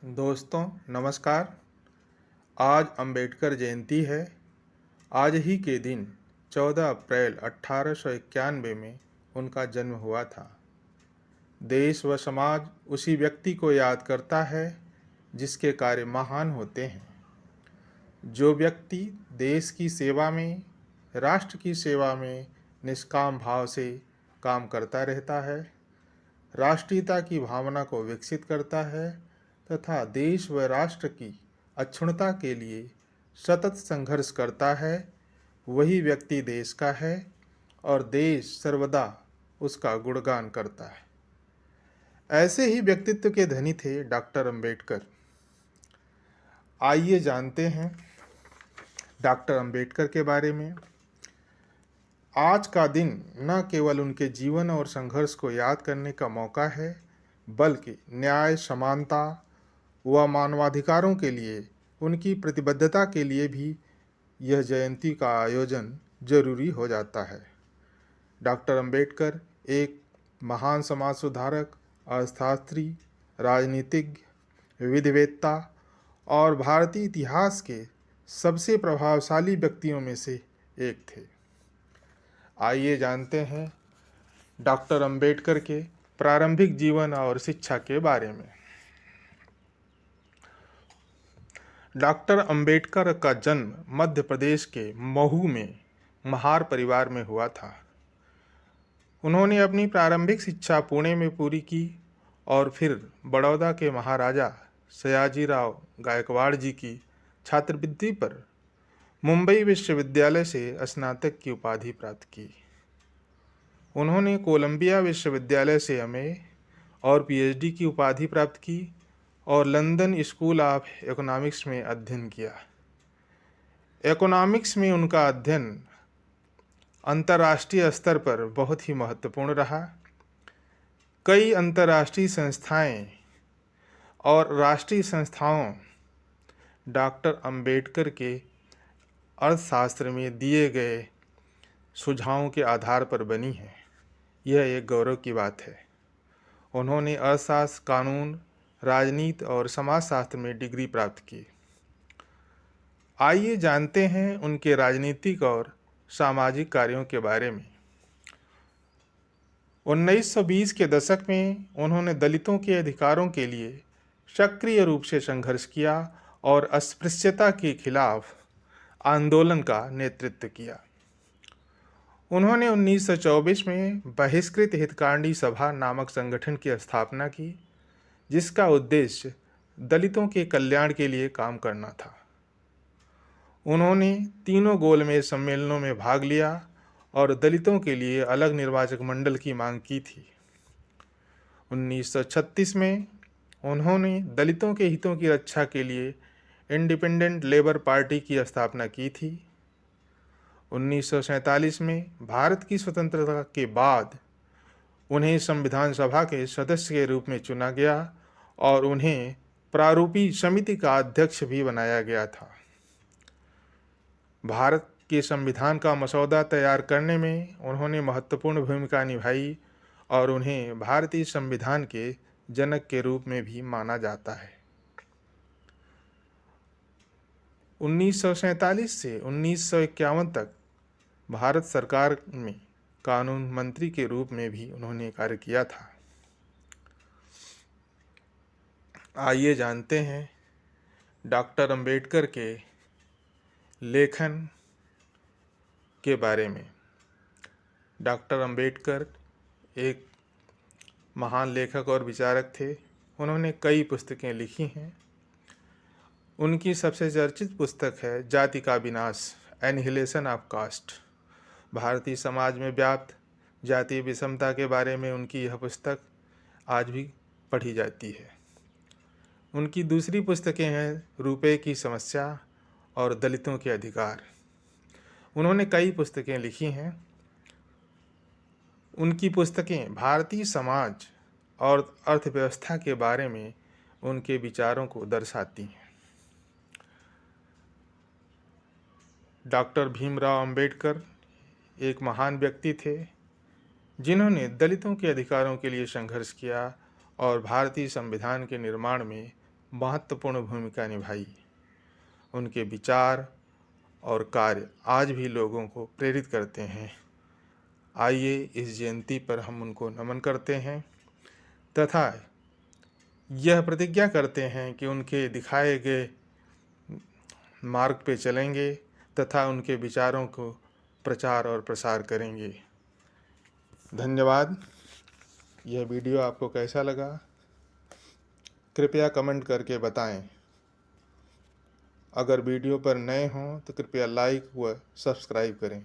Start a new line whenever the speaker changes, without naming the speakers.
दोस्तों नमस्कार। आज अंबेडकर जयंती है। आज ही के दिन 14 अप्रैल 1891 में उनका जन्म हुआ था। देश व समाज उसी व्यक्ति को याद करता है जिसके कार्य महान होते हैं। जो व्यक्ति देश की सेवा में, राष्ट्र की सेवा में निष्काम भाव से काम करता रहता है, राष्ट्रीयता की भावना को विकसित करता है तथा देश व राष्ट्र की अक्षुण्णता के लिए सतत संघर्ष करता है, वही व्यक्ति देश का है और देश सर्वदा उसका गुणगान करता है। ऐसे ही व्यक्तित्व के धनी थे डॉक्टर अंबेडकर। आइए जानते हैं डॉक्टर अंबेडकर के बारे में। आज का दिन न केवल उनके जीवन और संघर्ष को याद करने का मौका है, बल्कि न्याय, समानता व मानवाधिकारों के लिए उनकी प्रतिबद्धता के लिए भी यह जयंती का आयोजन जरूरी हो जाता है। डॉक्टर अंबेडकर एक महान समाज सुधारक, अर्थशास्त्री, राजनीतिज्ञ, विधिवेत्ता और भारतीय इतिहास के सबसे प्रभावशाली व्यक्तियों में से एक थे। आइए जानते हैं डॉक्टर अंबेडकर के प्रारंभिक जीवन और शिक्षा के बारे में। डॉक्टर अंबेडकर का जन्म मध्य प्रदेश के महू में महार परिवार में हुआ था। उन्होंने अपनी प्रारंभिक शिक्षा पुणे में पूरी की और फिर बड़ौदा के महाराजा सयाजीराव गायकवाड़ जी की छात्रवृत्ति पर मुंबई विश्वविद्यालय से स्नातक की उपाधि प्राप्त की। उन्होंने कोलंबिया विश्वविद्यालय से एमए और पीएचडी की उपाधि प्राप्त की और लंदन स्कूल ऑफ इकोनॉमिक्स में अध्ययन किया। इकोनॉमिक्स में उनका अध्ययन अंतर्राष्ट्रीय स्तर पर बहुत ही महत्वपूर्ण रहा। कई अंतर्राष्ट्रीय संस्थाएं और राष्ट्रीय संस्थाओं डॉक्टर अंबेडकर के अर्थशास्त्र में दिए गए सुझावों के आधार पर बनी हैं। यह एक गौरव की बात है। उन्होंने अर्थशास्त्र, कानून, राजनीति और समाजशास्त्र में डिग्री प्राप्त की। आइए जानते हैं उनके राजनीतिक और सामाजिक कार्यों के बारे में। 1920 के दशक में उन्होंने दलितों के अधिकारों के लिए सक्रिय रूप से संघर्ष किया और अस्पृश्यता के खिलाफ आंदोलन का नेतृत्व किया। उन्होंने 1924 में बहिष्कृत हितकांडी सभा नामक संगठन की स्थापना की, जिसका उद्देश्य दलितों के कल्याण के लिए काम करना था। उन्होंने तीनों गोलमेज सम्मेलनों में भाग लिया और दलितों के लिए अलग निर्वाचक मंडल की मांग की थी। 1936 में उन्होंने दलितों के हितों की रक्षा के लिए इंडिपेंडेंट लेबर पार्टी की स्थापना की थी। 1947 में भारत की स्वतंत्रता के बाद उन्हें संविधान सभा के सदस्य के रूप में चुना गया और उन्हें प्रारूपी समिति का अध्यक्ष भी बनाया गया था। भारत के संविधान का मसौदा तैयार करने में उन्होंने महत्वपूर्ण भूमिका निभाई और उन्हें भारतीय संविधान के जनक के रूप में भी माना जाता है। 1947 से 1951 तक भारत सरकार में कानून मंत्री के रूप में भी उन्होंने कार्य किया था। आइए जानते हैं डॉक्टर अंबेडकर के लेखन के बारे में। डॉक्टर अंबेडकर एक महान लेखक और विचारक थे। उन्होंने कई पुस्तकें लिखी हैं। उनकी सबसे चर्चित पुस्तक है जाति का विनाश, annihilation of cast. Bharatiya Samaj में व्याप्त जातीय विषमता के बारे में उनकी यह पुस्तक आज भी पढ़ी जाती है। उनकी दूसरी पुस्तकें हैं रुपये की समस्या और दलितों के अधिकार। उन्होंने कई पुस्तकें लिखी हैं। उनकी पुस्तकें भारतीय समाज और अर्थव्यवस्था के बारे में उनके विचारों को दर्शाती हैं। डॉक्टर भीमराव अंबेडकर एक महान व्यक्ति थे जिन्होंने दलितों के अधिकारों के लिए संघर्ष किया और भारतीय संविधान के निर्माण में महत्वपूर्ण भूमिका निभाई। उनके विचार और कार्य आज भी लोगों को प्रेरित करते हैं। आइए इस जयंती पर हम उनको नमन करते हैं तथा यह प्रतिज्ञा करते हैं कि उनके दिखाए गए मार्ग पे चलेंगे तथा उनके विचारों को प्रचार और प्रसार करेंगे। धन्यवाद। यह वीडियो आपको कैसा लगा कृपया कमेंट करके बताएं। अगर वीडियो पर नए हों तो कृपया लाइक व सब्सक्राइब करें।